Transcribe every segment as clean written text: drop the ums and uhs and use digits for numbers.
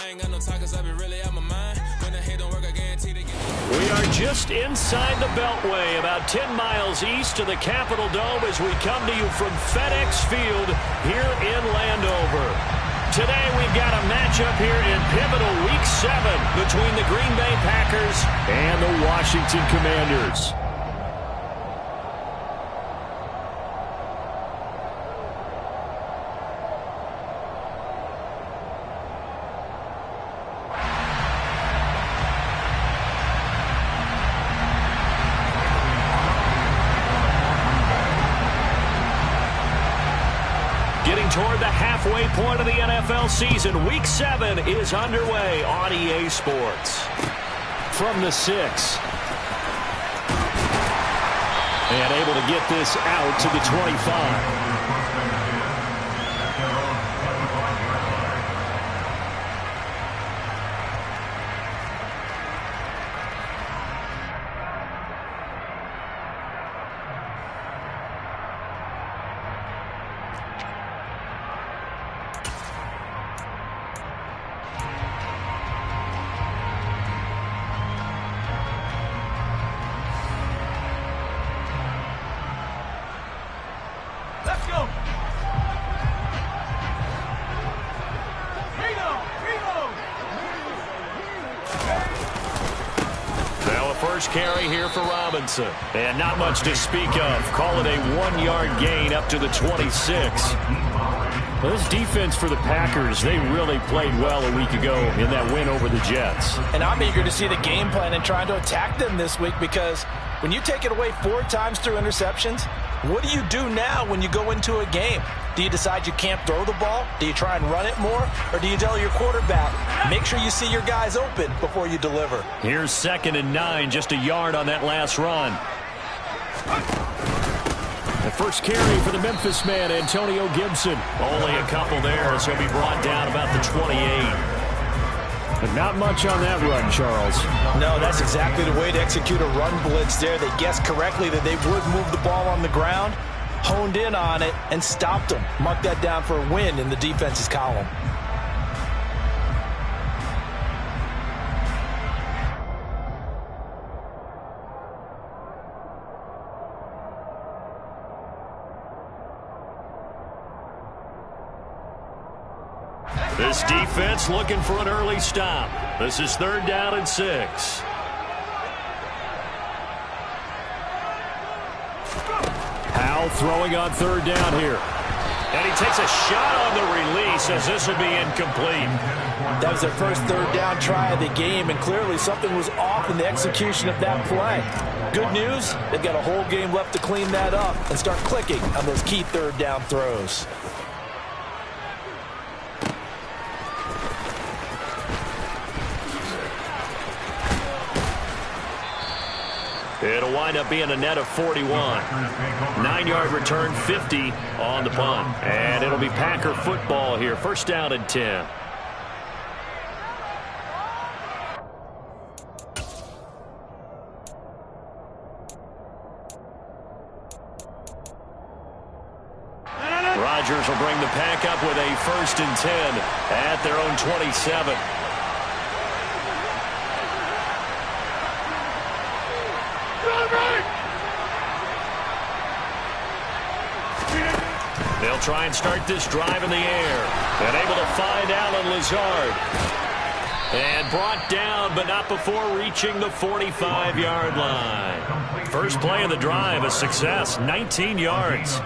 ain't got no talkers, I be really out my mind. When the hate don't work, I guarantee they get. We are just inside the Beltway, about 10 miles east of the Capitol Dome as we come to you from FedEx Field here in Landover. Today we've got a matchup here in pivotal Week 7 between the Green Bay Packers and the Washington Commanders. Toward the halfway point of the NFL season, Week 7 is underway on EA Sports. From the 6. And able to get this out to the 25. Carry here for Robinson. And not much to speak of. Call it a 1-yard gain up to the 26. Well, this defense for the Packers, they really played well a week ago in that win over the Jets. And I'm eager to see the game plan and trying to attack them this week, because when you take it away 4 times through interceptions, what do you do now when you go into a game? Do you decide you can't throw the ball? Do you try and run it more? Or do you tell your quarterback, make sure you see your guys open before you deliver? Here's 2nd and 9, just a yard on that last run. The first carry for the Memphis man, Antonio Gibson. Only a couple there, as he'll be brought down about the 28. But not much on that run, Charles. No, that's exactly the way to execute a run blitz there. They guessed correctly that they would move the ball on the ground, honed in on it, and stopped them. Mark that down for a win in the defense's column. This defense looking for an early stop. This is 3rd down and 6. Howell throwing on 3rd down here. And he takes a shot on the release, as this will be incomplete. That was their first 3rd down try of the game, and clearly something was off in the execution of that play. Good news, they've got a whole game left to clean that up and start clicking on those key 3rd down throws. It'll wind up being a net of 41. 9-yard return, 50 on the punt. And it'll be Packer football here. 1st down and 10. Rodgers will bring the Pack up with a 1st and 10 at their own 27. They'll try and start this drive in the air. And able to find Allen Lazard. And brought down, but not before reaching the 45-yard line. First play of the drive, a success, 19 yards.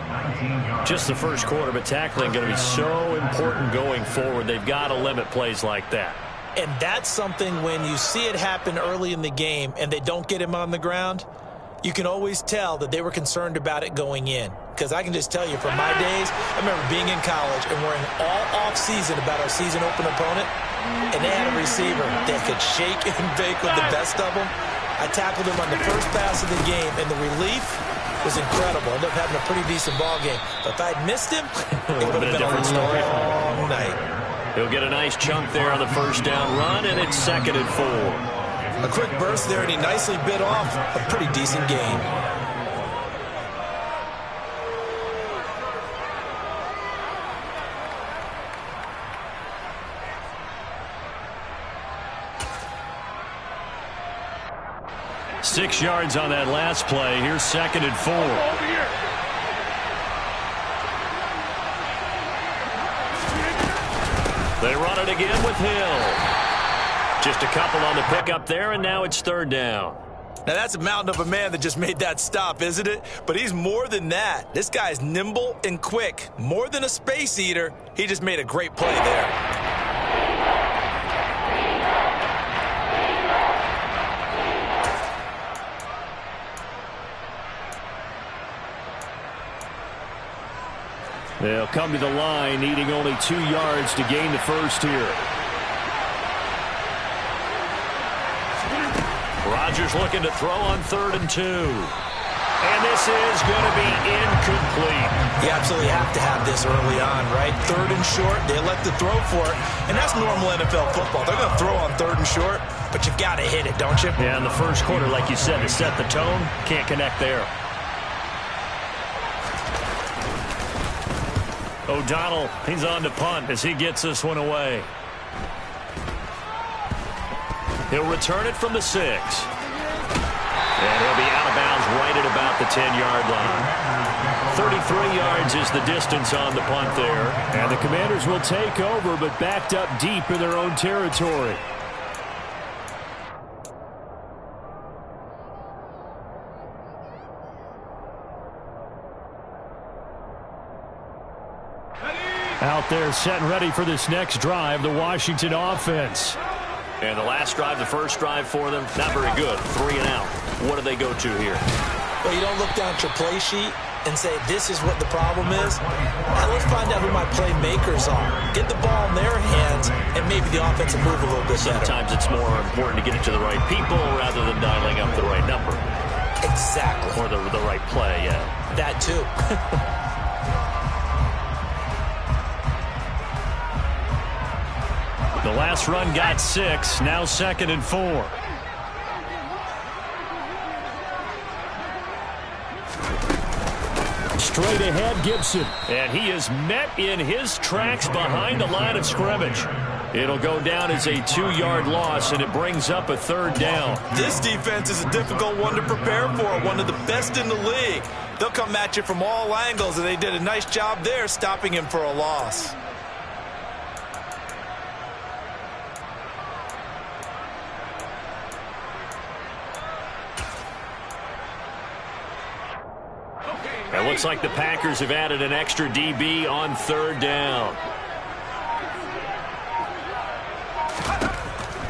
Just the first quarter, but tackling going to be so important going forward. They've got to limit plays like that. And that's something when you see it happen early in the game and they don't get him on the ground, you can always tell that they were concerned about it going in. Because I can just tell you from my days, I remember being in college and worrying all off-season about our season open opponent, and they had a receiver that could shake and bake with the best of them. I tackled him on the first pass of the game, and the relief was incredible. I ended up having a pretty decent ball game. But if I'd missed him, it would have been a different story all night. He'll get a nice chunk there on the 1st down run, and it's 2nd and 4. A quick burst there, and he nicely bit off a pretty decent gain. 6 yards on that last play. Here's 2nd and 4. They run it again with Hill. Just a couple on the pickup there, and now it's 3rd down. Now, that's a mountain of a man that just made that stop, isn't it? But he's more than that. This guy's nimble and quick. More than a space eater, he just made a great play there. They'll come to the line, needing only 2 yards to gain the first here. Rodgers looking to throw on 3rd and 2. And this is going to be incomplete. You absolutely have to have this early on, right? 3rd and short, they elect to throw for it. And that's normal NFL football. They're going to throw on 3rd and short, but you got to hit it, don't you? Yeah, in the first quarter, like you said, to set the tone, can't connect there. O'Donnell, he's on to punt as he gets this one away. He'll return it from the 6. And he'll be out of bounds right at about the 10-yard line. 33 yards is the distance on the punt there. And the Commanders will take over, but backed up deep in their own territory. Out there set and ready for this next drive, the Washington offense. And the last drive, the first drive for them, not very good. 3 and out. What do they go to here? Well, you don't look down at your play sheet and say, this is what the problem is. Now, let's find out who my playmakers are. Get the ball in their hands, and maybe the offense will move a little bit better. Sometimes it's more important to get it to the right people rather than dialing up the right number. Exactly. Or the right play, yeah. That, too. The last run got 6, now 2nd and 4. Straight ahead, Gibson. And he is met in his tracks behind the line of scrimmage. It'll go down as a 2-yard loss, and it brings up a 3rd down. This defense is a difficult one to prepare for, one of the best in the league. They'll come at you from all angles, and they did a nice job there stopping him for a loss. It looks like the Packers have added an extra DB on 3rd down.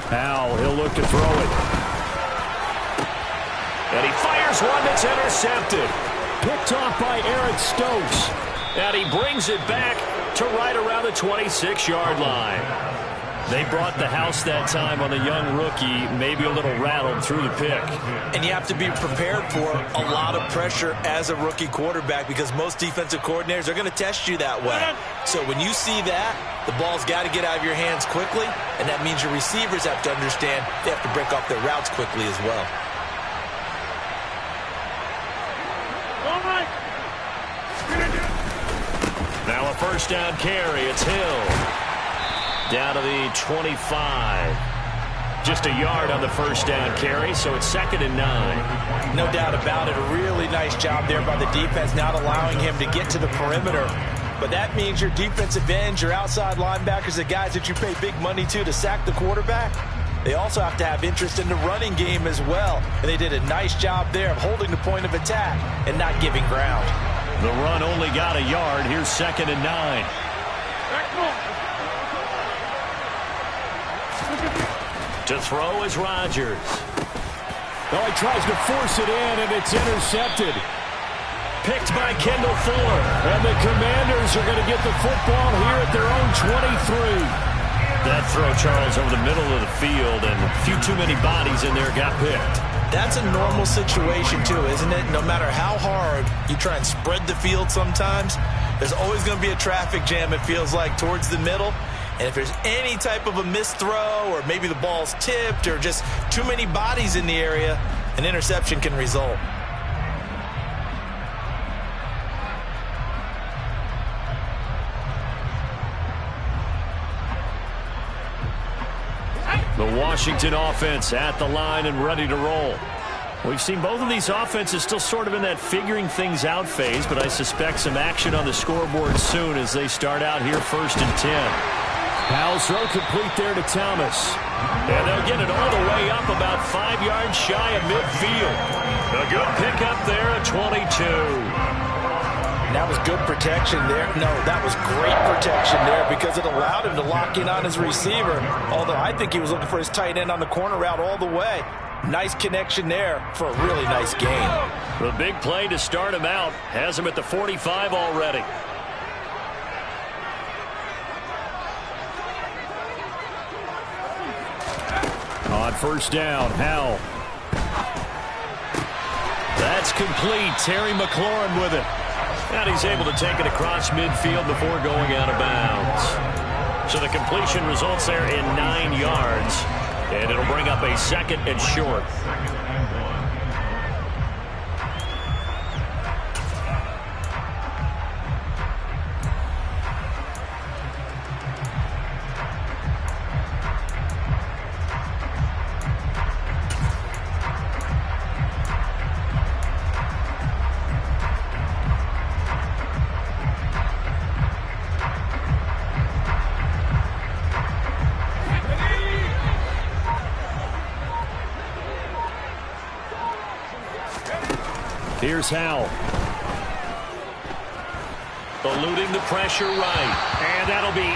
Powell, he'll look to throw it. And he fires one that's intercepted. Picked off by Eric Stokes. And he brings it back to right around the 26-yard line. They brought the house that time on the young rookie, maybe a little rattled through the pick. And you have to be prepared for a lot of pressure as a rookie quarterback because most defensive coordinators are going to test you that way. So when you see that, the ball's got to get out of your hands quickly, and that means your receivers have to understand they have to break off their routes quickly as well. Now a 1st down carry. It's Hill. Down to the 25. Just a yard on the 1st down carry, so it's 2nd and 9. No doubt about it. A really nice job there by the defense, not allowing him to get to the perimeter. But that means your defensive ends, your outside linebackers, the guys that you pay big money to sack the quarterback, they also have to have interest in the running game as well. And they did a nice job there of holding the point of attack and not giving ground. The run only got a yard. Here's 2nd and 9. To throw is Rodgers. Oh, he tries to force it in, and it's intercepted. Picked by Kendall Fuller. And the Commanders are going to get the football here at their own 23. That throw, Charles, over the middle of the field, and a few too many bodies in there got picked. That's a normal situation, too, isn't it? No matter how hard you try and spread the field sometimes, there's always going to be a traffic jam, it feels like, towards the middle. And if there's any type of a missed throw or maybe the ball's tipped or just too many bodies in the area, an interception can result. The Washington offense at the line and ready to roll. We've seen both of these offenses still sort of in that figuring things out phase, but I suspect some action on the scoreboard soon as they start out here 1st and 10. Powell's throw complete there to Thomas. And they'll get it all the way up about 5 yards shy of midfield. A good pickup there at 22. That was good protection there. No, that was great protection there because it allowed him to lock in on his receiver. Although I think he was looking for his tight end on the corner route all the way. Nice connection there for a really nice gain. The big play to start him out has him at the 45 already. On 1st down, Howell. That's complete. Terry McLaurin with it. And he's able to take it across midfield before going out of bounds. So the completion results there in 9 yards. And it'll bring up a 2nd and short. Here's Howell. Eluding the pressure right. And that'll be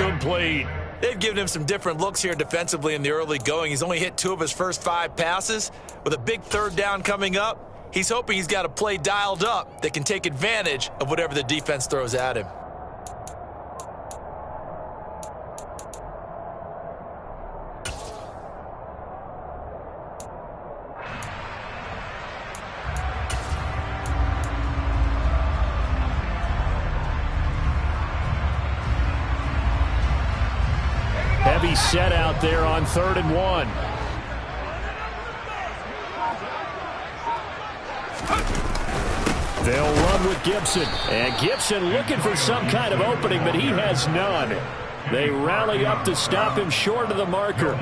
incomplete. They've given him some different looks here defensively in the early going. He's only hit 2 of his first 5 passes. With a big 3rd down coming up, he's hoping he's got a play dialed up that can take advantage of whatever the defense throws at him. Heavy set out there on 3rd and 1. They'll run with Gibson. And Gibson looking for some kind of opening, but he has none. They rally up to stop him short of the marker.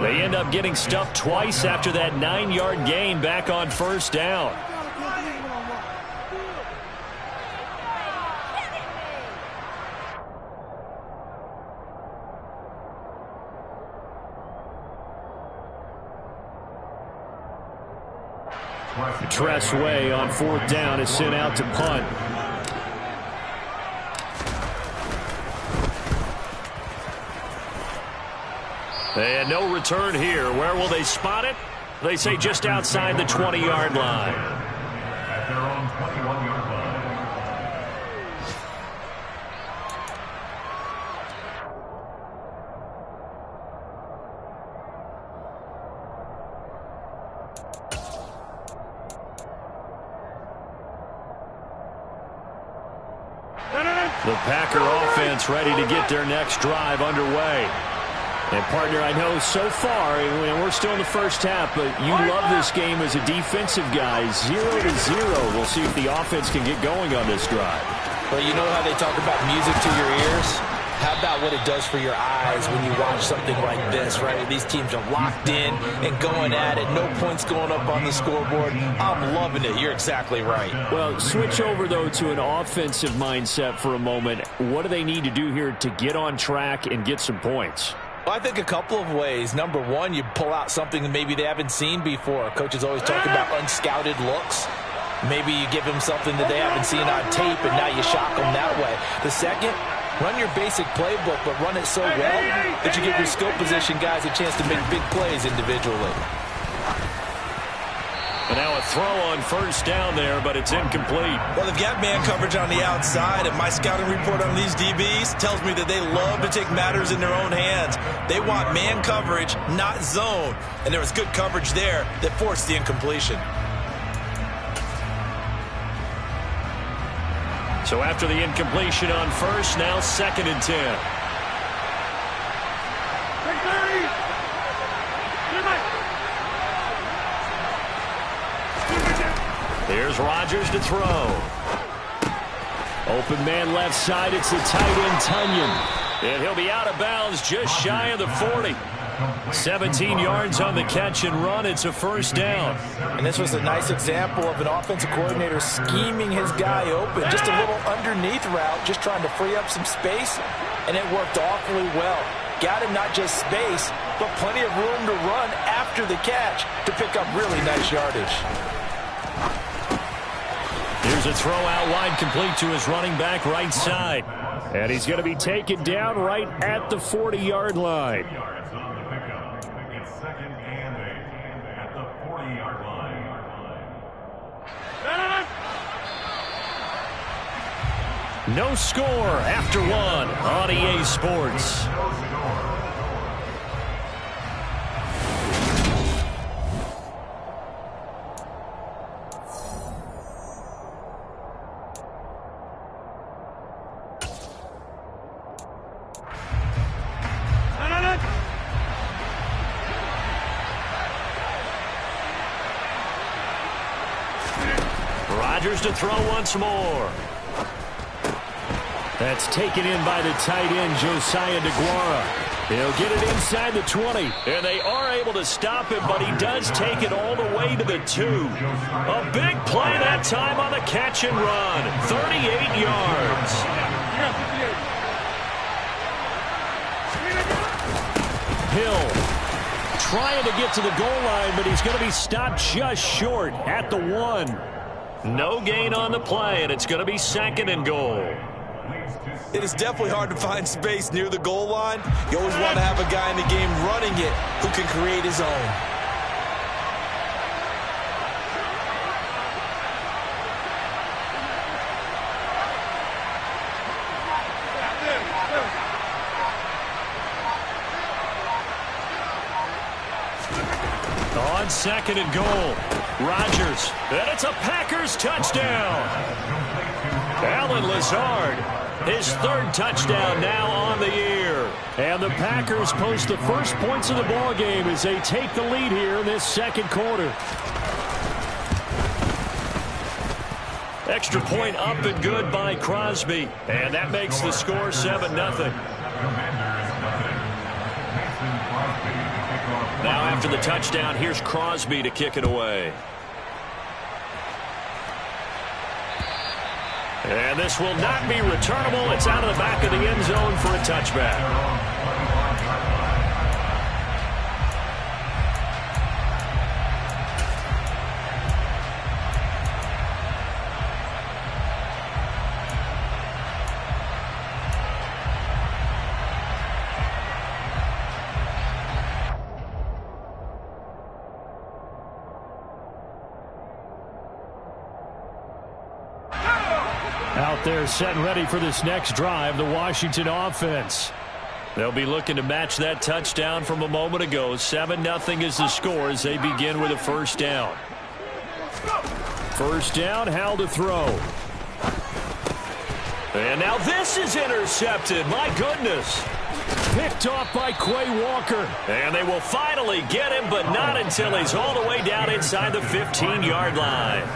They end up getting stuffed twice after that 9-yard gain back on 1st down. Tressway on 4th down is sent out to punt. And no return here. Where will they spot it? They say just outside the 20-yard line. At their own 21-yard line. The Packer offense ready to get their next drive underway. And, partner, I know so far, and we're still in the first half, but you love this game as a defensive guy. 0-0. We'll see if the offense can get going on this drive. Well, you know how they talk about music to your ears? How about what it does for your eyes when you watch something like this, right? These teams are locked in and going at it. No points going up on the scoreboard. I'm loving it. You're exactly right. Well, switch over, though, to an offensive mindset for a moment. What do they need to do here to get on track and get some points? Well, I think a couple of ways. Number one, you pull out something that maybe they haven't seen before. Coaches always talk about unscouted looks. Maybe you give them something that they haven't seen on tape, and now you shock them that way. The second, run your basic playbook, but run it so well that you give your skill position guys a chance to make big plays individually. And now a throw on 1st down there, but it's incomplete. Well, they've got man coverage on the outside, and my scouting report on these DBs tells me that they love to take matters in their own hands. They want man coverage, not zone. And there was good coverage there that forced the incompletion. So after the incompletion on 1st, now 2nd and 10. Here's Rodgers to throw. Open man left side. It's the tight end, Tunyon. And he'll be out of bounds just shy of the 40. 17 yards on the catch and run. It's a first down. And this was a nice example of an offensive coordinator scheming his guy open. Just a little underneath route, just trying to free up some space, and it worked awfully well. Got him not just space, but plenty of room to run after the catch to pick up really nice yardage. Here's a throw out wide, complete to his running back right side. And he's going to be taken down right at the 40-yard line. It's second and 8 at the 40-yard line. No score after one on EA Sports. Rodgers to throw once more. That's taken in by the tight end, Josiah DeGuara. He'll get it inside the 20, and they are able to stop him, but he does take it all the way to the 2. A big play that time on the catch and run. 38 yards. Hill trying to get to the goal line, but he's going to be stopped just short at the 1. No gain on the play, and it's going to be second and goal. It is definitely hard to find space near the goal line. You always want to have a guy in the game running it who can create his own. On second and goal, Rodgers, and it's a Packers touchdown. Allen Lazard, his third touchdown now on the year. And the Packers post the first points of the ball game as they take the lead here in this second quarter. Extra point up and good by Crosby, and that makes the score 7-0. Now after the touchdown, here's Crosby to kick it away. And this will not be returnable. It's out of the back of the end zone for a touchback. Out there set and ready for this next drive, the Washington offense. They'll be looking to match that touchdown from a moment ago. 7-0 is the score as they begin with a first down. First down, Howell to throw. And now this is intercepted. My goodness. Picked off by Quay Walker. And they will finally get him, but not until he's all the way down inside the 15-yard line.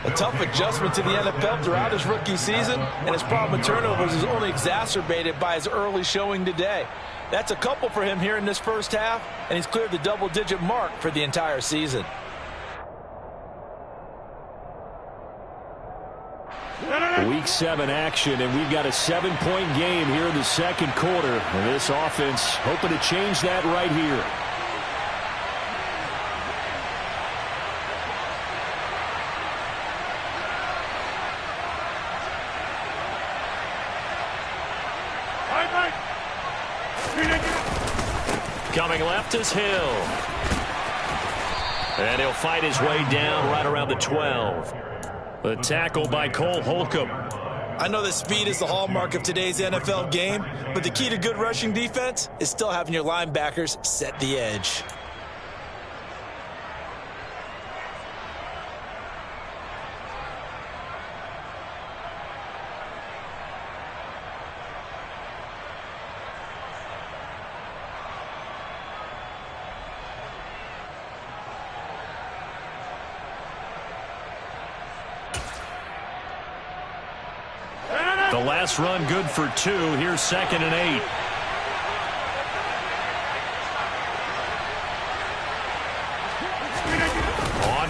A tough adjustment to the NFL throughout his rookie season, and his problem with turnovers is only exacerbated by his early showing today. That's a couple for him here in this first half, and he's cleared the double-digit mark for the entire season. Week 7 action, and we've got a 7-point game here in the second quarter. And this offense hoping to change that right here. Coming left is Hill. And he'll fight his way down right around the 12. The tackle by Cole Holcomb. I know that speed is the hallmark of today's NFL game, but the key to good rushing defense is still having your linebackers set the edge. The last run good for 2. Here's second and 8.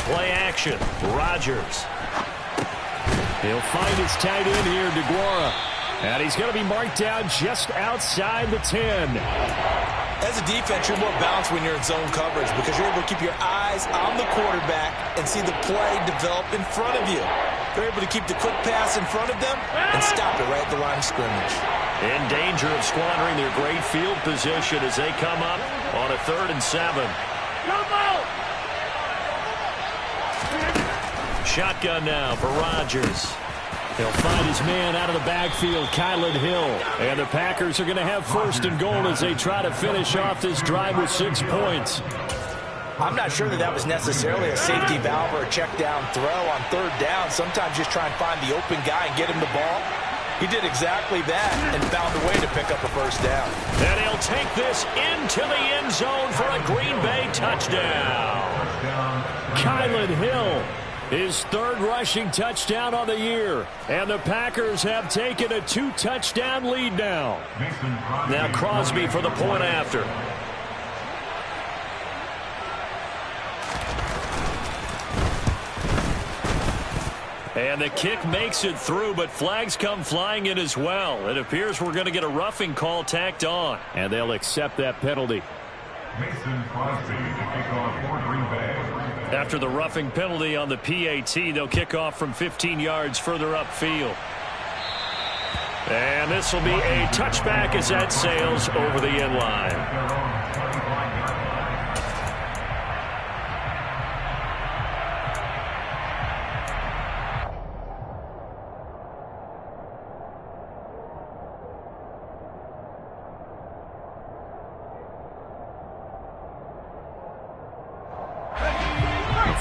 Play action. Rodgers. He'll find his tight end here, DeGuara. And he's going to be marked down just outside the 10. As a defense, you're more balanced when you're in zone coverage because you're able to keep your eyes on the quarterback and see the play develop in front of you. They're able to keep the quick pass in front of them and stop it right at the line of scrimmage. In danger of squandering their great field position as they come up on a 3rd and 7. Shotgun now for Rodgers. He'll find his man out of the backfield, Kylan Hill. And the Packers are going to have 1st and goal as they try to finish off this drive with 6 points. I'm not sure that was necessarily a safety valve or a check down throw on 3rd down. Sometimes just try and find the open guy and get him the ball. He did exactly that and found a way to pick up a 1st down. And he'll take this into the end zone for a Green Bay touchdown. Kylan Hill, his 3rd rushing touchdown on the year. And the Packers have taken a 2-touchdown lead now. Now Crosby for the point after. And the kick makes it through, but flags come flying in as well. It appears we're going to get a roughing call tacked on, and they'll accept that penalty. Mason Crosby to kick off for Green Bay. After the roughing penalty on the PAT, they'll kick off from 15 yards further upfield. And this will be a touchback as that sails over the end line.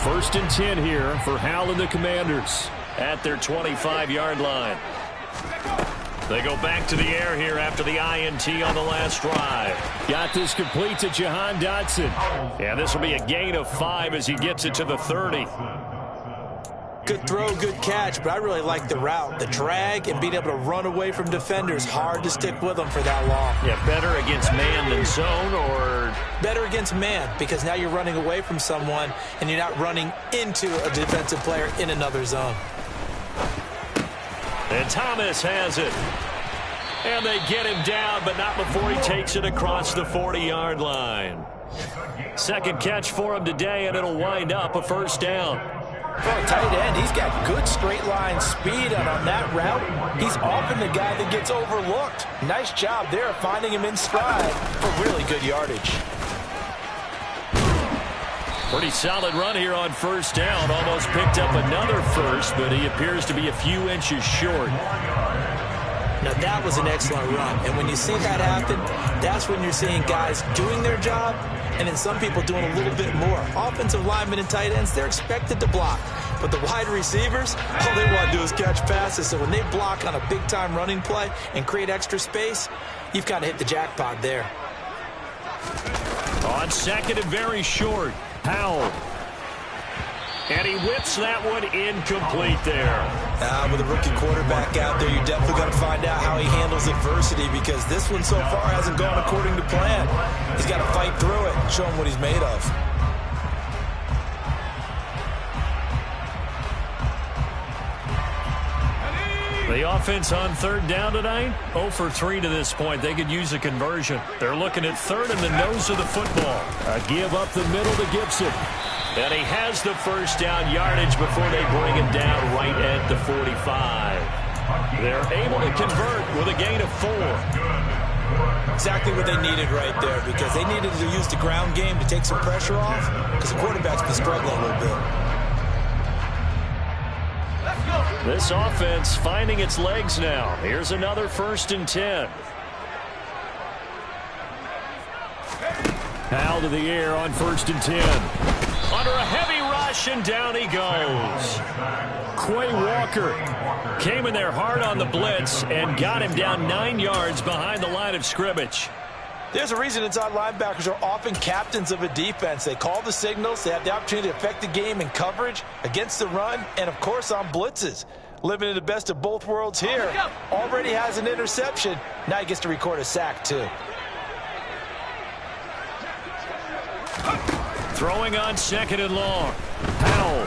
First and 10 here for Hal and the Commanders at their 25-yard line. They go back to the air here after the INT on the last drive. Got this complete to Jahan Dotson. And this will be a gain of 5 as he gets it to the 30. Good throw, good catch, but I really like the route. The drag and being able to run away from defenders, hard to stick with them for that long. Yeah, better against man than zone, or? Better against man, because now you're running away from someone and you're not running into a defensive player in another zone. And Thomas has it. And they get him down, but not before he takes it across the 40-yard line. 2nd catch for him today, and it'll wind up a 1st down. For a tight end, he's got good straight line speed, and on that route, he's often the guy that gets overlooked. Nice job there finding him in stride for really good yardage. Pretty solid run here on 1st down. Almost picked up another 1st, but he appears to be a few inches short. Now, that was an excellent run, and when you see that happen, that's when you're seeing guys doing their job and then some people doing a little bit more. Offensive linemen and tight ends, they're expected to block. But the wide receivers, all they want to do is catch passes. So when they block on a big-time running play and create extra space, you've kind of hit the jackpot there. On 2nd and very short, Powell. And he whips that one incomplete there. With a rookie quarterback out there, you definitely got to find out how he handles adversity, because this one so far hasn't gone according to plan. He's got to fight through it and show him what he's made of. The offense on 3rd down tonight, 0 for 3 to this point. They could use a conversion. They're looking at 3rd in the nose of the football. A give up the middle to Gibson. And he has the 1st down yardage before they bring him down right at the 45. They're able to convert with a gain of 4. Exactly what they needed right there, because they needed to use the ground game to take some pressure off, because the quarterback's been struggling a little bit. This offense finding its legs now. Here's another 1st and 10. Hal to the air on 1st and 10. Under a heavy rush, and down he goes. Quay Walker came in there hard on the blitz and got him down 9 yards behind the line of scrimmage. There's a reason inside linebackers are often captains of a defense. They call the signals. They have the opportunity to affect the game in coverage, against the run, and, of course, on blitzes. Living in the best of both worlds here. Already has an interception. Now he gets to record a sack, too. Throwing on 2nd and long. Powell throw.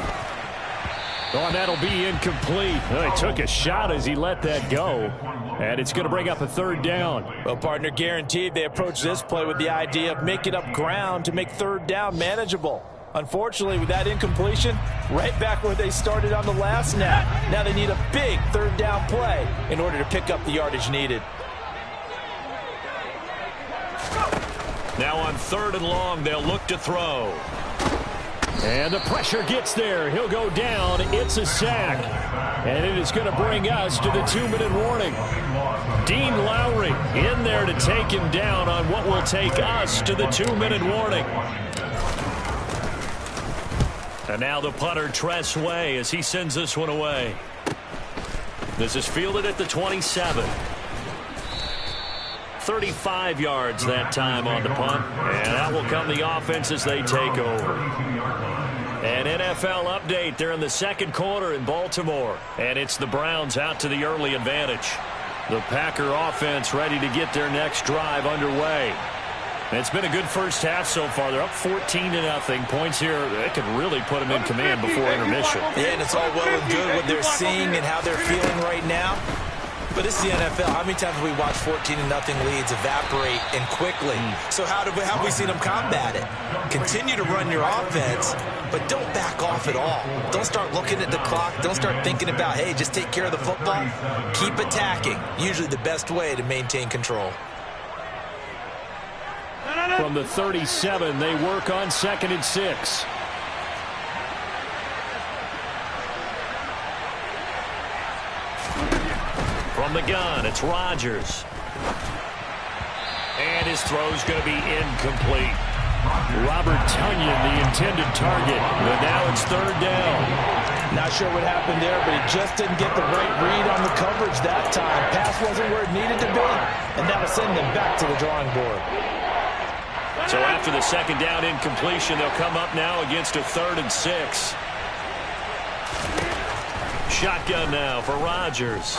Oh, and that'll be incomplete. Well, he took a shot as he let that go. And it's going to bring up a third down. Well, partner, guaranteed they approach this play with the idea of making up ground to make third down manageable. Unfortunately, with that incompletion, right back where they started on the last snap. Now they need a big third down play in order to pick up the yardage needed. Now on 3rd and long, they'll look to throw. And the pressure gets there. He'll go down. It's a sack. And it is going to bring us to the 2-minute warning. Dean Lowry in there to take him down on what will take us to the 2-minute warning. And now the punter, Tress Way, as he sends this one away. This is fielded at the 27. 35 yards that time on the punt. And that will come the offense as they take over. An NFL update. They're in the second quarter in Baltimore. And it's the Browns out to the early advantage. The Packer offense ready to get their next drive underway. It's been a good first half so far. They're up 14-0. Points here, they could really put them in command before intermission. Yeah, and it's all well and good what they're seeing and how they're feeling right now. But it's the NFL. How many times have we watched 14-0 leads evaporate and quickly? So how have we seen them combat it? Continue to run your offense, but don't back off at all. Don't start looking at the clock. Don't start thinking about, hey, just take care of the football. Keep attacking. Usually the best way to maintain control. From the 37, they work on 2nd and 6. From the gun, it's Rodgers. And his throw's going to be incomplete. Robert Tonyan, the intended target. But now it's 3rd down. Not sure what happened there, but he just didn't get the right read on the coverage that time. Pass wasn't where it needed to be, and that'll send them back to the drawing board. So after the 2nd down incompletion, they'll come up now against a 3rd and 6. Shotgun now for Rodgers.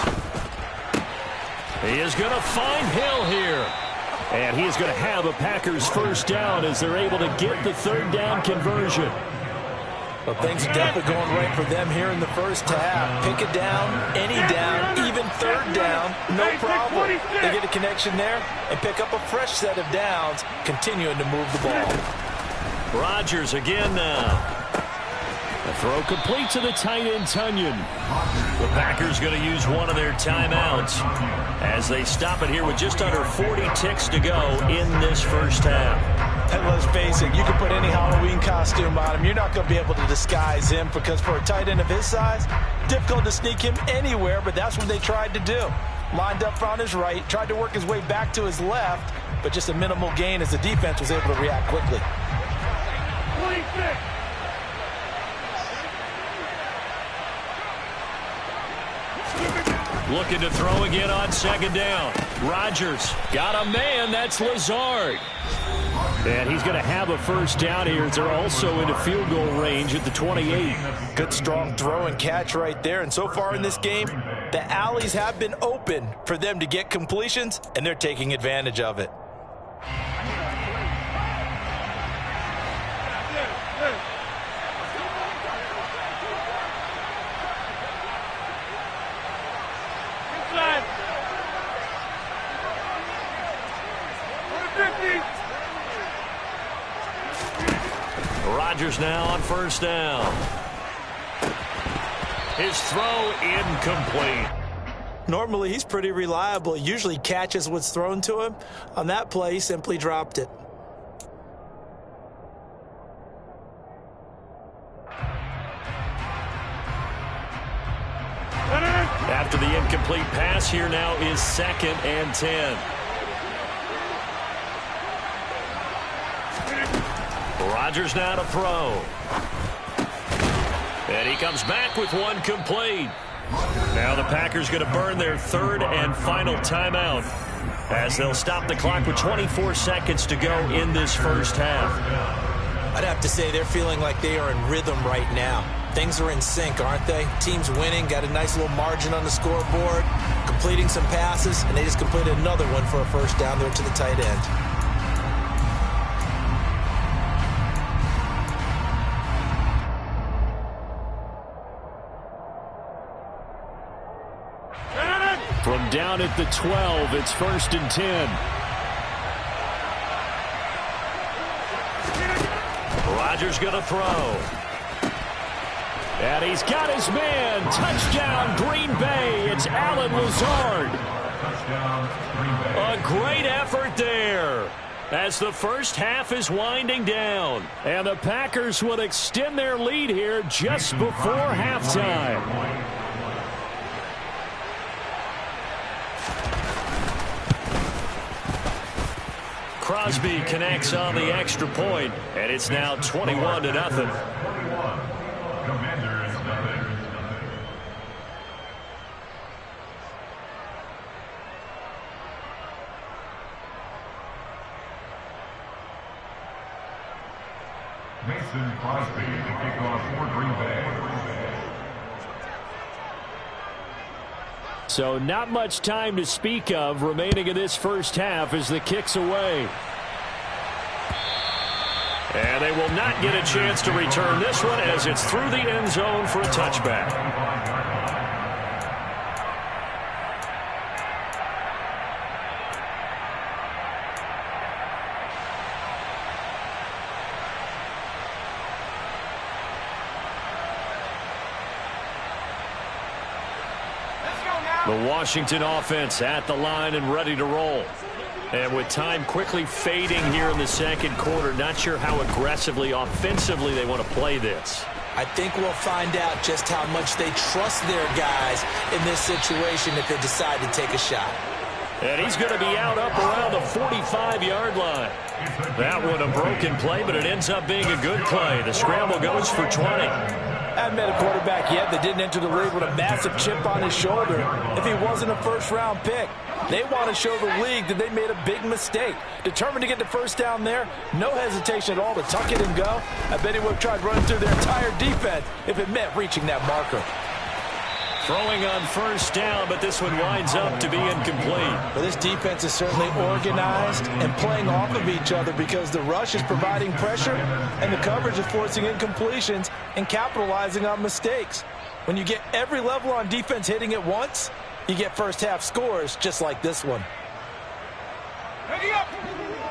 He is going to find Hill here. And he is going to have a Packers first down as they're able to get the 3rd down conversion. Well, things are definitely going right for them here in the first half. Pick it down, any down, even 3rd down, no problem. They get a connection there and pick up a fresh set of downs, continuing to move the ball. Rodgers again now. The throw complete to the tight end, Tonyan. The Packers going to use one of their timeouts as they stop it here with just under 40 ticks to go in this first half. And let's face it, you can put any Halloween costume on him. You're not going to be able to disguise him because for a tight end of his size, difficult to sneak him anywhere, but that's what they tried to do. Lined up on his right, tried to work his way back to his left, but just a minimal gain as the defense was able to react quickly. 26. Looking to throw again on 2nd down. Rodgers got a man. That's Lazard. And he's going to have a first down here as they're also into field goal range at the 28. Good strong throw and catch right there. And so far in this game, the alleys have been open for them to get completions, and they're taking advantage of it. Rodgers now on 1st down. His throw incomplete. Normally, he's pretty reliable. He usually catches what's thrown to him. On that play, he simply dropped it. After the incomplete pass, here now is 2nd and 10. Rodgers now to throw. And he comes back with one complete. Now the Packers going to burn their 3rd and final timeout as they'll stop the clock with 24 seconds to go in this first half. I'd have to say they're feeling like they are in rhythm right now. Things are in sync, aren't they? Team's winning, got a nice little margin on the scoreboard, completing some passes, and they just completed another one for a first down there to the tight end. down at the 12. It's 1st and 10. Rodgers going to throw. And he's got his man. Touchdown, Green Bay. It's Allen Lazard. A great effort there as the first half is winding down. And the Packers will extend their lead here just before halftime. Crosby connects on the extra point, and it's now 21-0. Commanders nothing. Mason Crosby to kick off for Green Bay. So not much time to speak of remaining in this first half as the kick's away. And they will not get a chance to return this one as it's through the end zone for a touchback. The Washington offense at the line and ready to roll. And with time quickly fading here in the second quarter, not sure how aggressively, offensively they want to play this. I think we'll find out just how much they trust their guys in this situation if they decide to take a shot. And he's going to be out up around the 45-yard line. That one a broken play, but it ends up being a good play. The scramble goes for 20. I haven't met a quarterback yet that didn't enter the league with a massive chip on his shoulder if he wasn't a first-round pick. They want to show the league that they made a big mistake. Determined to get the first down there, no hesitation at all to tuck it and go. I bet he would have tried running through their entire defense if it meant reaching that marker. Throwing on first down, but this one winds up to be incomplete. But this defense is certainly organized and playing off of each other because the rush is providing pressure and the coverage is forcing incompletions and capitalizing on mistakes. When you get every level on defense hitting at once, you get first half scores just like this one.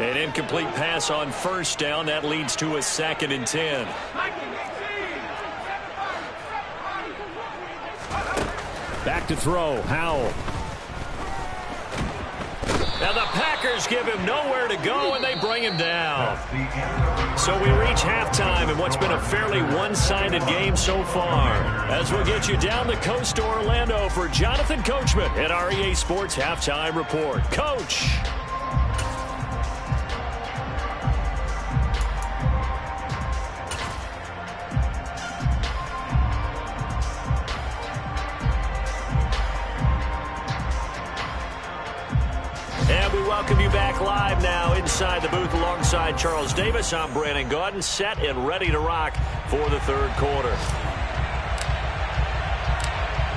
An incomplete pass on first down. That leads to a 2nd and 10. Back to throw, Howell. Now the Packers give him nowhere to go, and they bring him down. So we reach halftime in what's been a fairly one-sided game so far. As we'll get you down the coast to Orlando for Jonathan Coachman at our EA Sports Halftime Report. Coach. And we welcome you back live now inside the booth alongside Charles Davis. I'm Brandon Gaudin, set and ready to rock for the third quarter.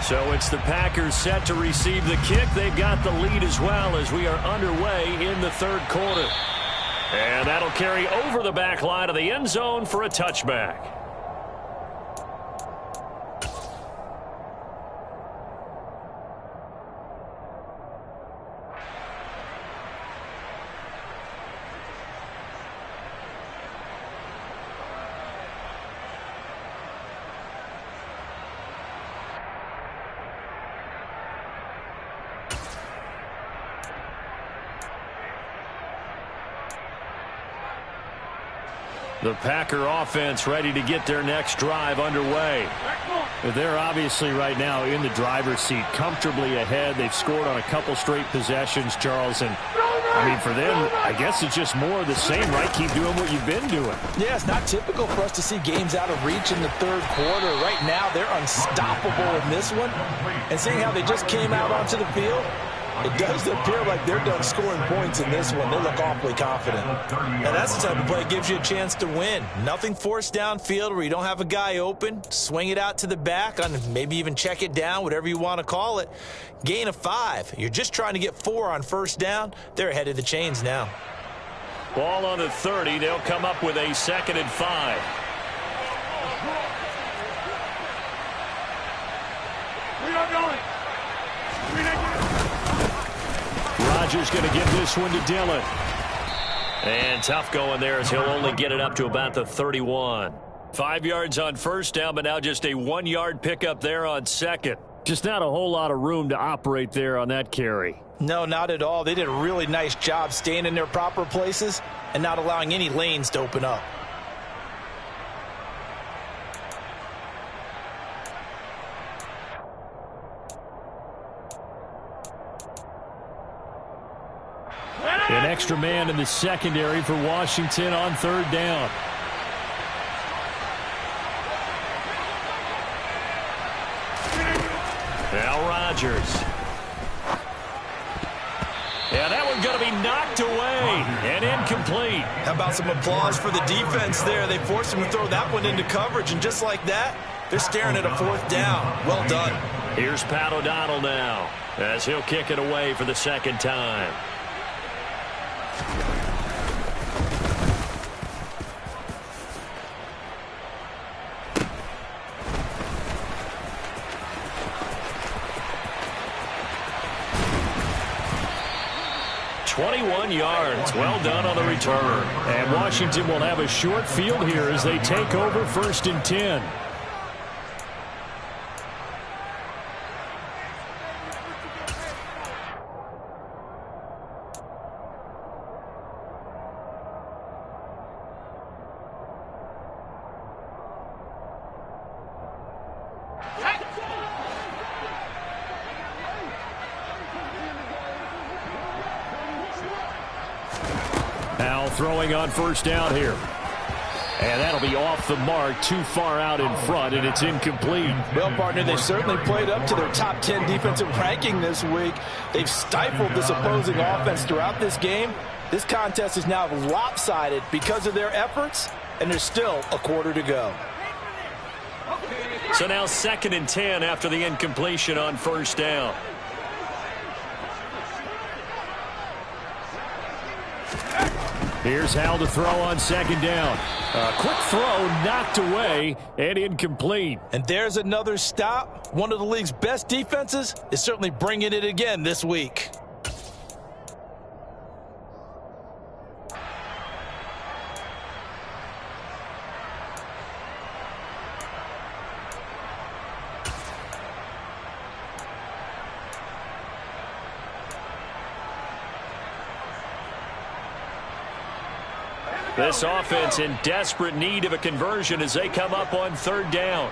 So it's the Packers set to receive the kick. They've got the lead as well as we are underway in the third quarter. And that'll carry over the back line of the end zone for a touchback. The Packer offense ready to get their next drive underway. They're obviously right now in the driver's seat, comfortably ahead. They've scored on a couple straight possessions, Charles. And, I mean, for them, I guess it's just more of the same, right? Keep doing what you've been doing. Yeah, it's not typical for us to see games out of reach in the third quarter. Right now, they're unstoppable in this one. And seeing how they just came out onto the field, it does appear like they're done scoring points in this one. They look awfully confident. And that's the type of play that gives you a chance to win. Nothing forced downfield where you don't have a guy open. Swing it out to the back, on maybe even check it down, whatever you want to call it. Gain of 5. You're just trying to get 4 on first down. They're ahead of the chains now. Ball on the 30. They'll come up with a 2nd and 5. We're not going. Rodgers going to give this one to Dillon. And tough going there as he'll only get it up to about the 31. 5 yards on first down, but now just a 1 yard pickup there on second. Just not a whole lot of room to operate there on that carry. No, not at all. They did a really nice job staying in their proper places and not allowing any lanes to open up. An extra man in the secondary for Washington on third down. Now Rodgers. Yeah, that one's going to be knocked away and incomplete. How about some applause for the defense there? They forced him to throw that one into coverage, and just like that, they're staring at a fourth down. Well done. Here's Pat O'Donnell now as he'll kick it away for the second time. .21 yards. Well done on the return. And Washington will have a short field here as they take over 1st and 10. Now throwing on first down here. And that'll be off the mark, too far out in front, and it's incomplete. Well, partner, they've certainly played up to their top 10 defensive ranking this week. They've stifled this opposing offense throughout this game. This contest is now lopsided because of their efforts, and there's still a quarter to go. So now 2nd and 10 after the incompletion on first down. Here's Howell to throw on 2nd down. A quick throw knocked away and incomplete. And there's another stop. One of the league's best defenses is certainly bringing it again this week. This offense in desperate need of a conversion as they come up on 3rd down.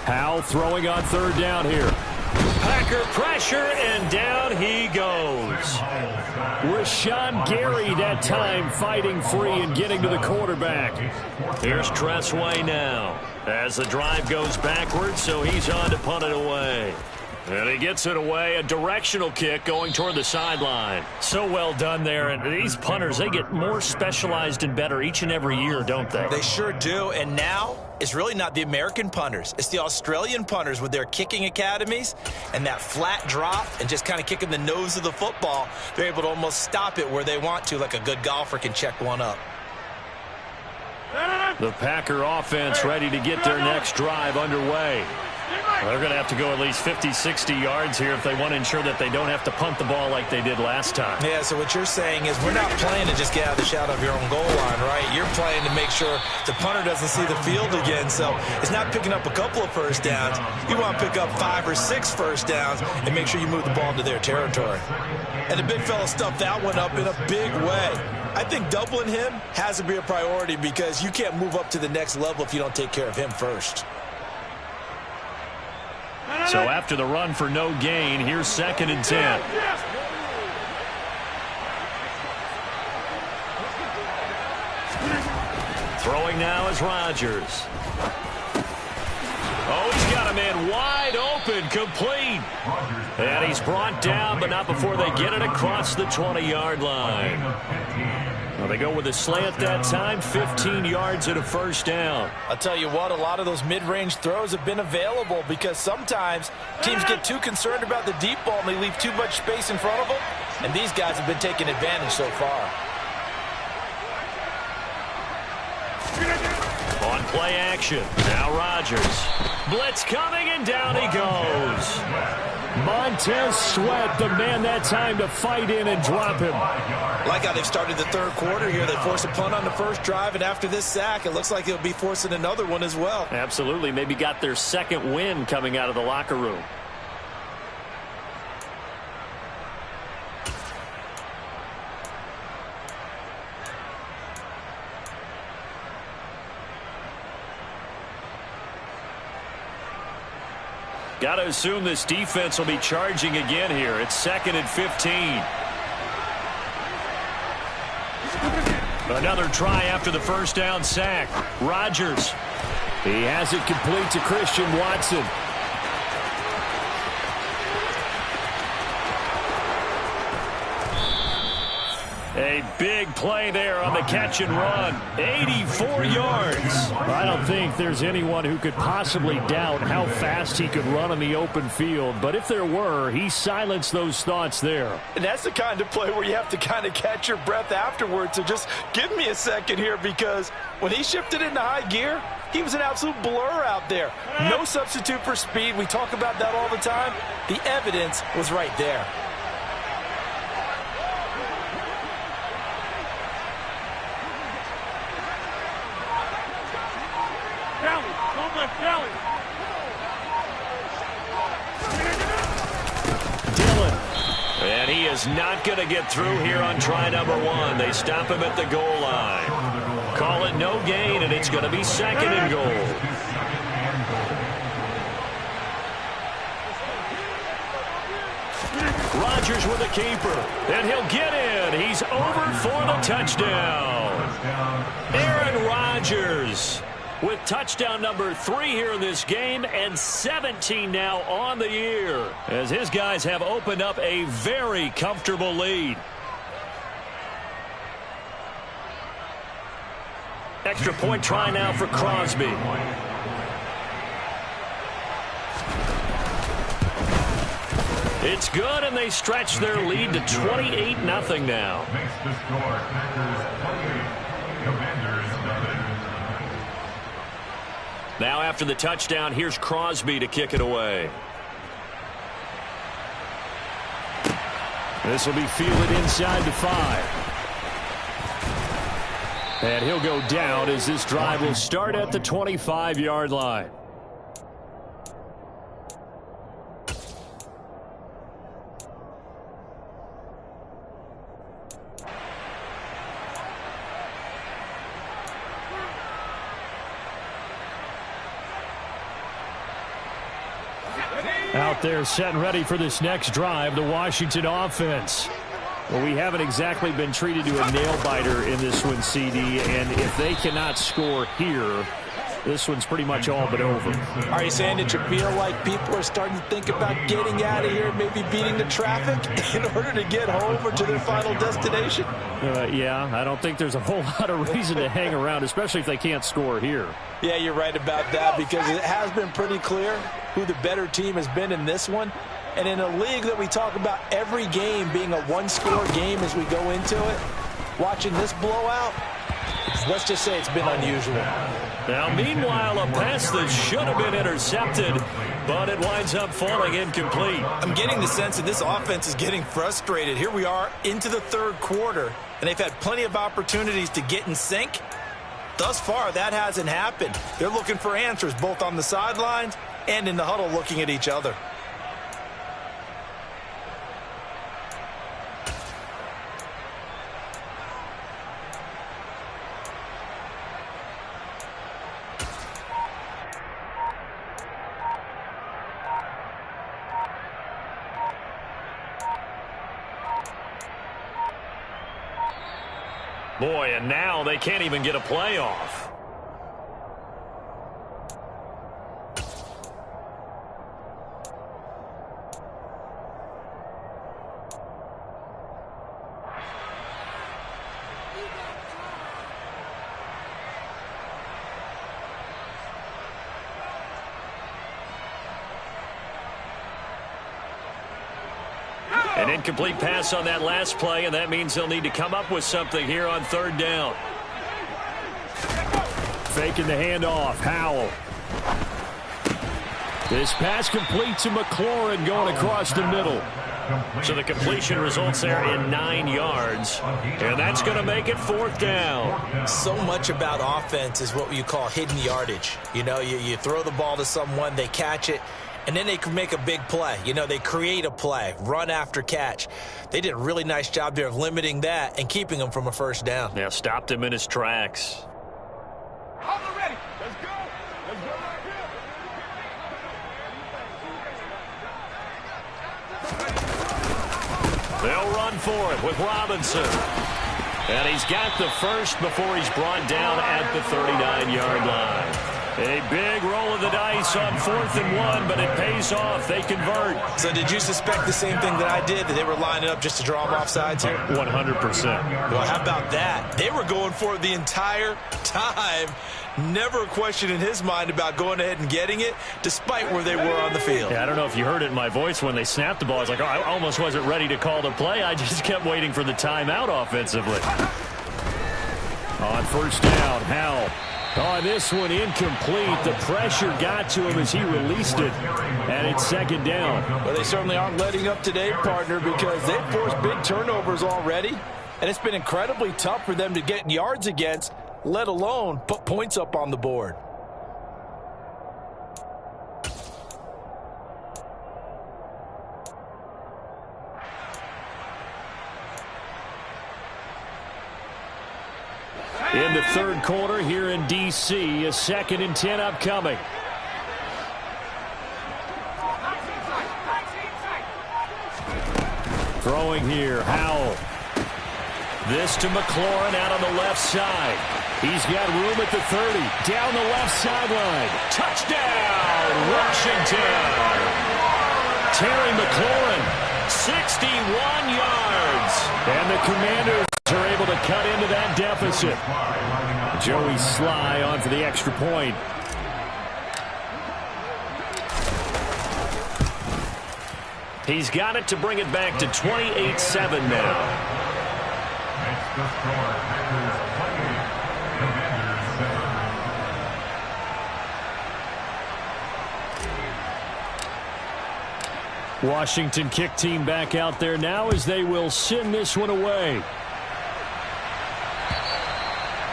Howell throwing on 3rd down here. Packer pressure, and down he goes. Rashawn Gary that time fighting free and getting to the quarterback. Here's Tressway now as the drive goes backwards, so he's on to punt it away. And he gets it away, a directional kick going toward the sideline. So well done there. And these punters, they get more specialized and better each and every year, don't they? They sure do. And now it's really not the American punters. It's the Australian punters with their kicking academies and that flat drop and just kind of kicking the nose of the football. They're able to almost stop it where they want to, like a good golfer can check one up. The Packer offense ready to get their next drive underway. They're going to have to go at least 50, 60 yards here if they want to ensure that they don't have to punt the ball like they did last time. Yeah, so what you're saying is we're not playing to just get out of the shadow of your own goal line, right? You're playing to make sure the punter doesn't see the field again. So it's not picking up a couple of first downs. You want to pick up 5 or 6 first downs and make sure you move the ball into their territory. And the big fella stuffed that one up in a big way. I think doubling him has to be a priority because you can't move up to the next level if you don't take care of him first. So after the run for no gain, here's 2nd and 10. Throwing now is Rodgers. Oh, he's got a man wide open, complete. And he's brought down, but not before they get it across the 20-yard line. Well, they go with a slant that time, 15 yards and a first down. I'll tell you what, a lot of those mid-range throws have been available because sometimes teams get too concerned about the deep ball and they leave too much space in front of them, and these guys have been taking advantage so far. On Play action. Now Rodgers. Blitz coming, and down he goes. Montez Sweat, the man that time to fight in and drop him. Like how they've started the third quarter here. They force a punt on the first drive, and after this sack, it looks like they'll be forcing another one as well. Absolutely. Maybe got their second win coming out of the locker room. Got to assume this defense will be charging again here. It's 2nd and 15. Another try after the first down sack. Rodgers. He has it complete to Christian Watson. A big play there on the catch and run. 84 yards. I don't think there's anyone who could possibly doubt how fast he could run on the open field. But if there were, he silenced those thoughts there. And that's the kind of play where you have to kind of catch your breath afterwards. So just give me a second here, because when he shifted into high gear, he was an absolute blur out there. No substitute for speed. We talk about that all the time. The evidence was right there. And he is not going to get through here on try number 1. They stop him at the goal line. Call it no gain, and it's going to be 2nd and goal. Rodgers with a keeper, and he'll get in. He's over for the touchdown. Aaron Rodgers with touchdown number 3 here in this game, and 17 now on the year, as his guys have opened up a very comfortable lead. Extra point try now for Crosby. It's good, and they stretch their lead to 28-0 now. Makes the score Packers 28, Commanders nothing. Now after the touchdown, here's Crosby to kick it away. This will be fielded inside the 5. And he'll go down as this drive will start at the 25-yard line. Out there set and ready for this next drive, the Washington offense. Well, we haven't exactly been treated to a nail-biter in this one, CD, and if they cannot score here, this one's pretty much all but over. Are you saying that you feel like people are starting to think about getting out of here, maybe beating the traffic in order to get home or to their final destination? Yeah, I don't think there's a whole lot of reason to hang around, especially if they can't score here. Yeah, you're right about that, because it has been pretty clear who the better team has been in this one. And in a league that we talk about every game being a one-score game as we go into it, watching this blowout, let's just say it's been unusual. Now, meanwhile, a pass that should have been intercepted, but it winds up falling incomplete. I'm getting the sense that this offense is getting frustrated. Here we are into the third quarter, and they've had plenty of opportunities to get in sync. Thus far, that hasn't happened. They're looking for answers both on the sidelines and in the huddle looking at each other. Boy, and now they can't even get a playoff. An incomplete pass on that last play, and that means they'll need to come up with something here on third down. faking the handoff. Howell. This pass complete to McLaurin going across the middle. So the completion results there in 9 yards. And that's going to make it 4th down. So much about offense is what you call hidden yardage. You know, you throw the ball to someone, they catch it, and then they can make a big play. You know, they create a play, run after catch. They did a really nice job there of limiting that and keeping him from a first down. Yeah, stopped him in his tracks. Ready. Let's go. Let's go right here. They'll run for it with Robinson. And he's got the first before he's brought down at the 39-yard line. A big roll of the dice on 4th and 1, but it pays off. They convert. So did you suspect the same thing that I did, that they were lining up just to draw them off sides here? 100%. Well, how about that? They were going for it the entire time. Never a question in his mind about going ahead and getting it, despite where they were on the field. Yeah, I don't know if you heard it in my voice when they snapped the ball. I was like, oh, I almost wasn't ready to call the play. I just kept waiting for the timeout offensively. On first down, Howell. On this one, incomplete. The pressure got to him as he released it, and it's 2nd down. Well, they certainly aren't letting up today, partner, because they've forced big turnovers already, and it's been incredibly tough for them to get yards against, let alone put points up on the board. In the 3rd quarter here in D.C., a 2nd and 10 upcoming. Throwing here, Howell. This to McLaurin out on the left side. He's got room at the 30. Down the left sideline. Touchdown, Washington. Terry McLaurin, 61 yards. And the Commanders are able to cut into that deficit. Joey Sly on for the extra point. He's got it to bring it back to 28-7 now. Makes the score. Packers 28, Commanders 7. Washington kick team back out there now as they will send this one away.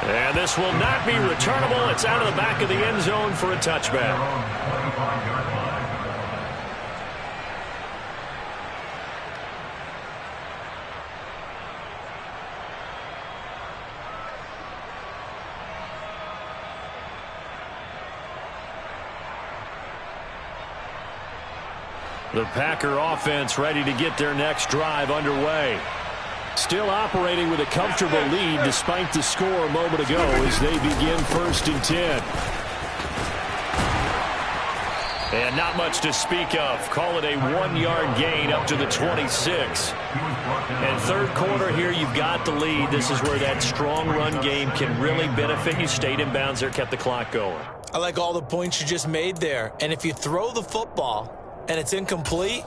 And this will not be returnable. It's out of the back of the end zone for a touchback. The Packer offense ready to get their next drive underway. Still operating with a comfortable lead despite the score a moment ago as they begin 1st and 10. And not much to speak of. Call it a 1-yard gain up to the 26. And 3rd quarter here, you've got the lead. This is where that strong run game can really benefit you. Stayed in bounds there, kept the clock going. I like all the points you just made there. And if you throw the football and it's incomplete,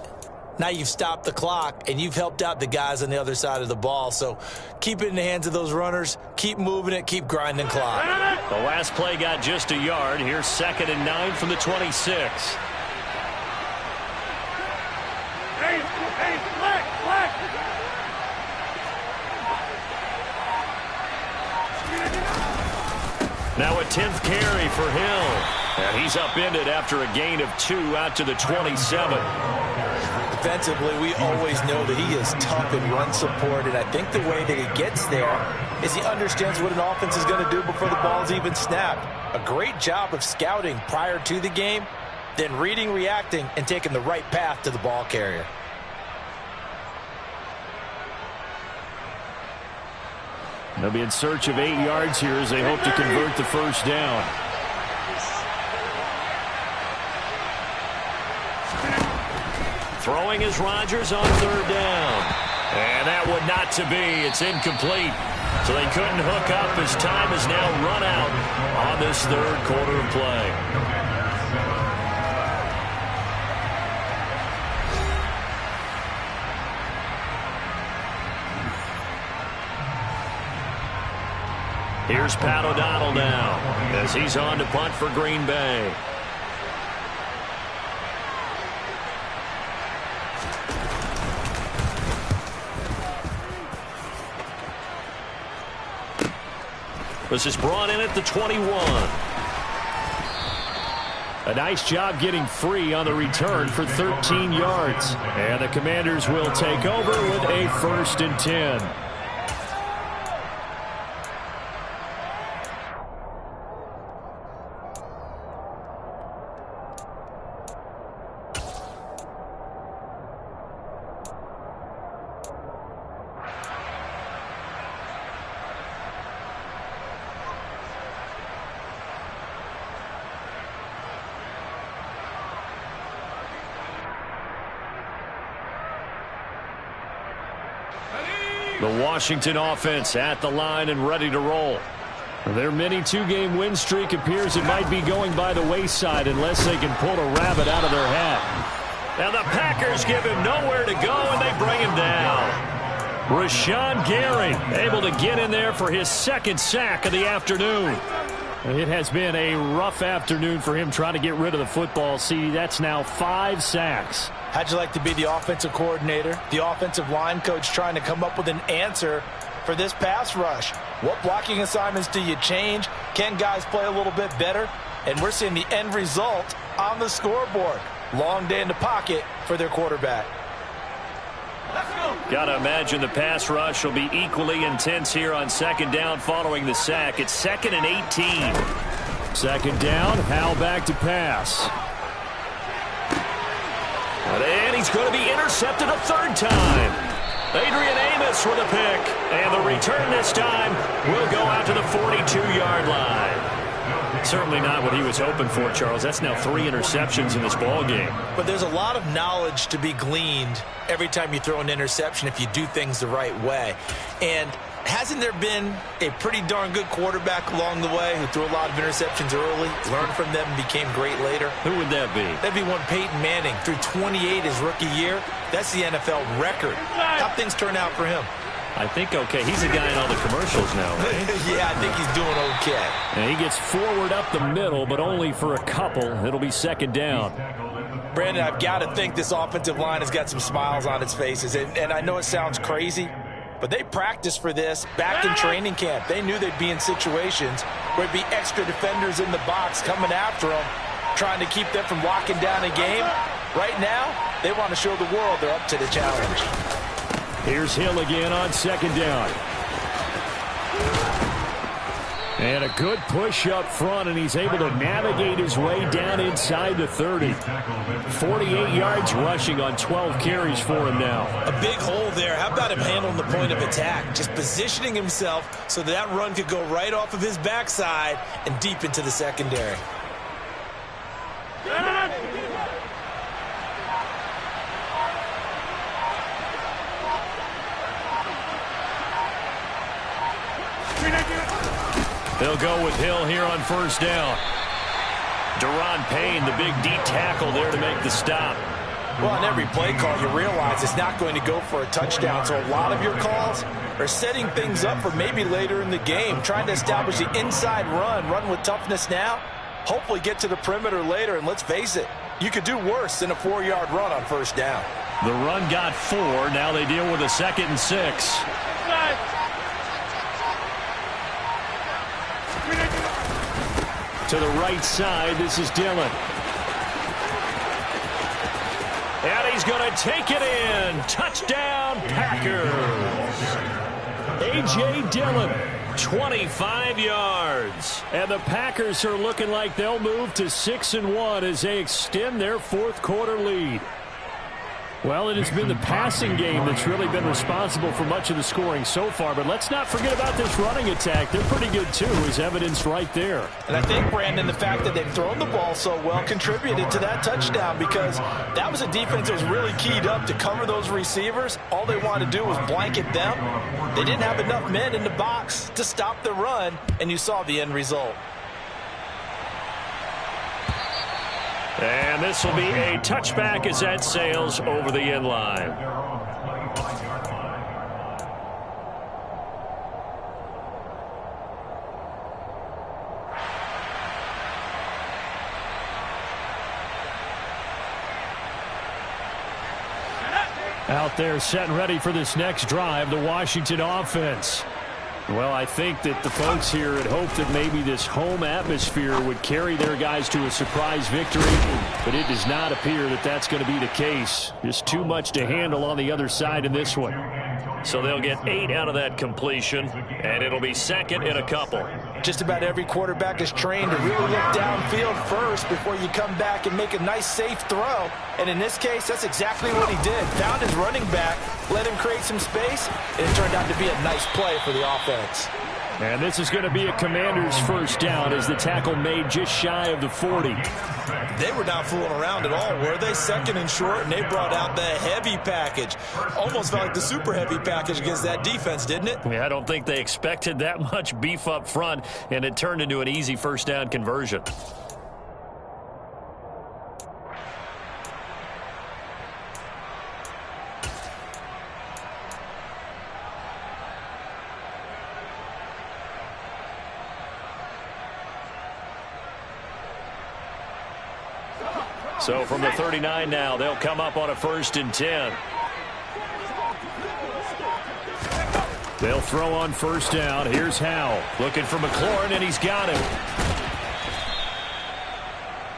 now you've stopped the clock and you've helped out the guys on the other side of the ball. So keep it in the hands of those runners. Keep moving it. Keep grinding clock. The last play got just a yard. Here's 2nd and 9 from the 26. Now a 10th carry for Hill. And he's upended after a gain of 2 out to the 27. Defensively, we always know that he is tough in run support, and I think the way that he gets there is he understands what an offense is going to do before the ball's even snapped. A great job of scouting prior to the game, then reading, reacting, and taking the right path to the ball carrier. They'll be in search of 8 yards here as they hope to convert the first down. Throwing is Rodgers on 3rd down. And that would not to be. It's incomplete. So they couldn't hook up as time is now run out on this 3rd quarter of play. Here's Pat O'Donnell now as he's on to punt for Green Bay. This is brought in at the 21. A nice job getting free on the return for 13 yards. And the Commanders will take over with a 1st and 10. The Washington offense at the line and ready to roll. Their mini 2-game win streak appears it might be going by the wayside unless they can pull a rabbit out of their hat. Now the Packers give him nowhere to go and they bring him down. Rashawn Gary able to get in there for his 2nd sack of the afternoon. It has been a rough afternoon for him trying to get rid of the football. See, that's now 5 sacks. How'd you like to be the offensive coordinator, the offensive line coach trying to come up with an answer for this pass rush? What blocking assignments do you change? Can guys play a little bit better? And we're seeing the end result on the scoreboard. Long day in the pocket for their quarterback. Got to imagine the pass rush will be equally intense here on 2nd down following the sack. It's 2nd and 18. 2nd down, Howell back to pass. And he's going to be intercepted a 3rd time. Adrian Amos with a pick. And the return this time will go out to the 42-yard line. Certainly not what he was hoping for, Charles. That's now 3 interceptions in this ballgame. But there's a lot of knowledge to be gleaned every time you throw an interception if you do things the right way. And hasn't there been a pretty darn good quarterback along the way who threw a lot of interceptions early, learned from them, and became great later? Who would that be? That'd be one Peyton Manning. Threw 28 his rookie year. That's the NFL record. How things turn out for him? I think okay. He's a guy in all the commercials now, right? Yeah, I think he's doing okay. And he gets forward up the middle, but only for a couple. It'll be 2nd down. Brandon, I've got to think this offensive line has got some smiles on its faces. And I know it sounds crazy, but they practiced for this back in training camp. They knew they'd be in situations where there'd be extra defenders in the box coming after them, trying to keep them from locking down a game. Right now, they want to show the world they're up to the challenge. Here's Hill again on 2nd down. And a good push up front, and he's able to navigate his way down inside the 30. 48 yards rushing on 12 carries for him now. A big hole there. How about him handling the point of attack? Just positioning himself so that run could go right off of his backside and deep into the secondary. They'll go with Hill here on 1st down. Daron Payne, the big D tackle there to make the stop. Well, on every play call, you realize it's not going to go for a touchdown. So a lot of your calls are setting things up for maybe later in the game, trying to establish the inside run with toughness now, hopefully get to the perimeter later. And let's face it, you could do worse than a 4-yard run on 1st down. The run got 4. Now they deal with a 2nd and 6. To the right side, this is Dillon. And he's going to take it in. Touchdown, Packers. A.J. Dillon. 25 yards. And the Packers are looking like they'll move to 6-1 as they extend their 4th quarter lead. Well, it has been the passing game that's really been responsible for much of the scoring so far. But let's not forget about this running attack. They're pretty good, too, as evidenced right there. And I think, Brandon, the fact that they've thrown the ball so well contributed to that touchdown, because that was a defense that was really keyed up to cover those receivers. All they wanted to do was blanket them. They didn't have enough men in the box to stop the run, and you saw the end result. And this will be a touchback as that sails over the end line. Out there set and ready for this next drive, the Washington offense. Well, I think that the folks here had hoped that maybe this home atmosphere would carry their guys to a surprise victory, but it does not appear that that's going to be the case. Just too much to handle on the other side in this one. So they'll get 8 out of that completion, and it'll be second in a couple. Just about every quarterback is trained to really look downfield first before you come back and make a nice, safe throw. And in this case, that's exactly what he did. Found his running back, let him create some space, and it turned out to be a nice play for the offense. And this is going to be a Commanders first down as the tackle made just shy of the 40. They were not fooling around at all, were they? Second and short, and they brought out the heavy package. Almost felt like the super heavy package against that defense, didn't it? Yeah, I don't think they expected that much beef up front, and it turned into an easy first down conversion. So from the 39 now, they'll come up on a 1st and 10. They'll throw on first down. Here's Howell. Looking for McLaurin, and he's got him.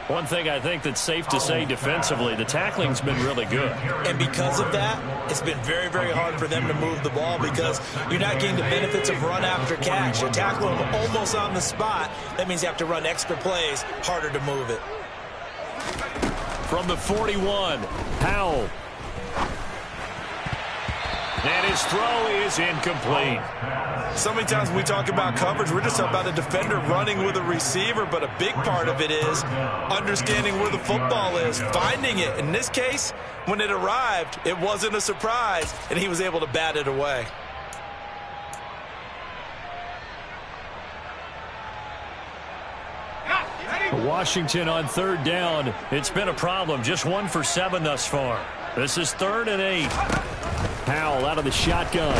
One thing I think that's safe to say defensively, the tackling's been really good. And because of that, it's been very, very hard for them to move the ball because you're not getting the benefits of run after catch. You tackle them almost on the spot. That means you have to run extra plays, harder to move it. From the 41, Howell. And his throw is incomplete. So many times when we talk about coverage, we're just talking about a defender running with a receiver, but a big part of it is understanding where the football is, finding it. In this case, when it arrived, it wasn't a surprise, and he was able to bat it away. Washington on 3rd down. It's been a problem. Just 1 for 7 thus far. This is 3rd and 8. Howell out of the shotgun.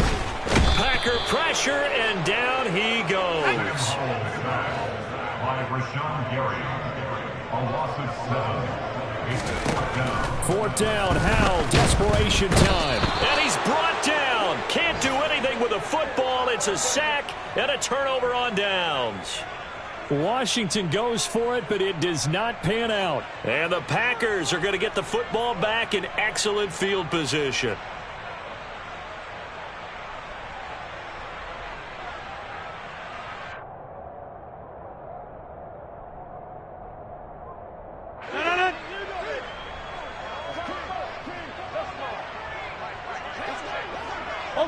Packer pressure, and down he goes. By Rashawn Gary. A loss of 7. It's 4th down. 4th down. Howell, desperation time. And he's brought down. Can't do anything with a football. It's a sack and a turnover on downs. Washington goes for it, but it does not pan out. And the Packers are going to get the football back in excellent field position.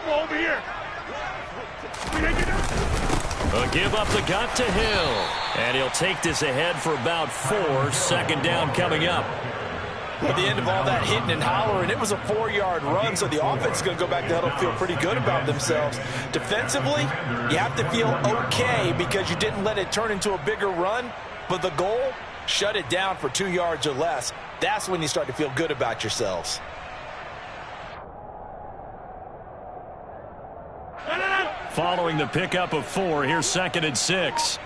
Over here. A give up the gut to Hill. And he'll take this ahead for about 4. 2nd down coming up. At the end of all that hitting and hollering, it was a 4-yard run, so the offense is going to go back to huddle, feel pretty good about themselves. Defensively, you have to feel okay because you didn't let it turn into a bigger run, but the goal, shut it down for 2 yards or less. That's when you start to feel good about yourselves. Following the pickup of 4, here's 2nd and 6.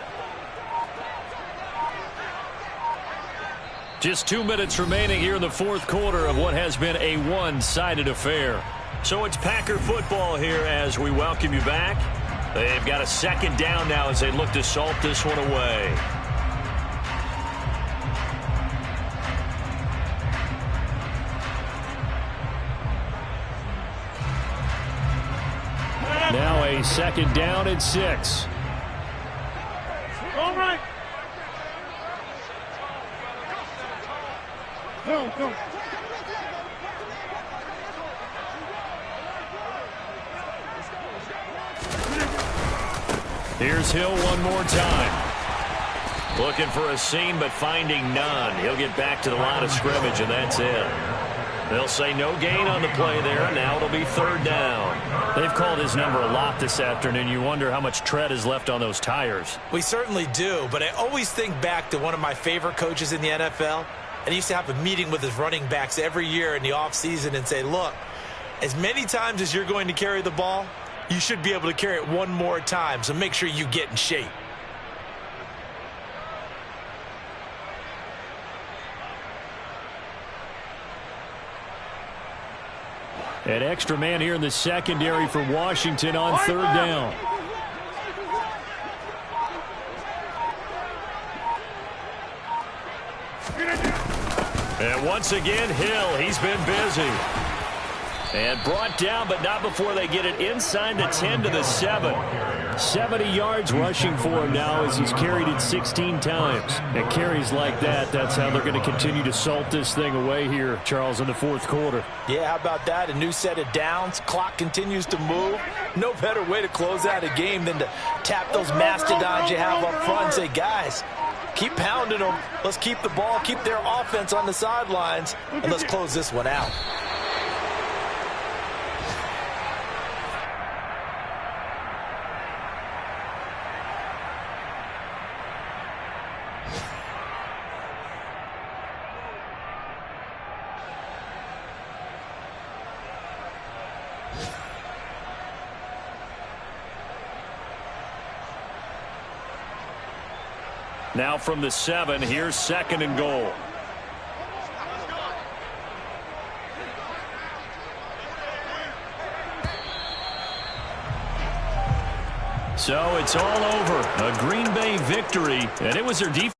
Just 2 minutes remaining here in the 4th quarter of what has been a one-sided affair. So it's Packer football here as we welcome you back. They've got a 2nd down now as they look to salt this one away. Now a 2nd down and 6. All right. Go. Here's Hill one more time. Looking for a seam, but finding none. He'll get back to the line of scrimmage, and that's it. They'll say no gain on the play there. Now it'll be 3rd down. They've called his number a lot this afternoon. You wonder how much tread is left on those tires. We certainly do, but I always think back to one of my favorite coaches in the NFL. And he used to have a meeting with his running backs every year in the offseason and say, look, as many times as you're going to carry the ball, you should be able to carry it one more time, so make sure you get in shape. An extra man here in the secondary for Washington on third down. And once again, Hill, he's been busy. And brought down, but not before they get it inside the 10 to the 7. 70 yards rushing for him now as he's carried it 16 times. And carries like that, that's how they're going to continue to salt this thing away here, Charles, in the fourth quarter. Yeah, how about that? A new set of downs. Clock continues to move. No better way to close out a game than to tap those mastodons you have up front and say, guys, keep pounding them. Let's keep the ball, keep their offense on the sidelines, and let's close this one out. Now from the 7, here's 2nd and goal. So it's all over. A Green Bay victory, and it was their defense.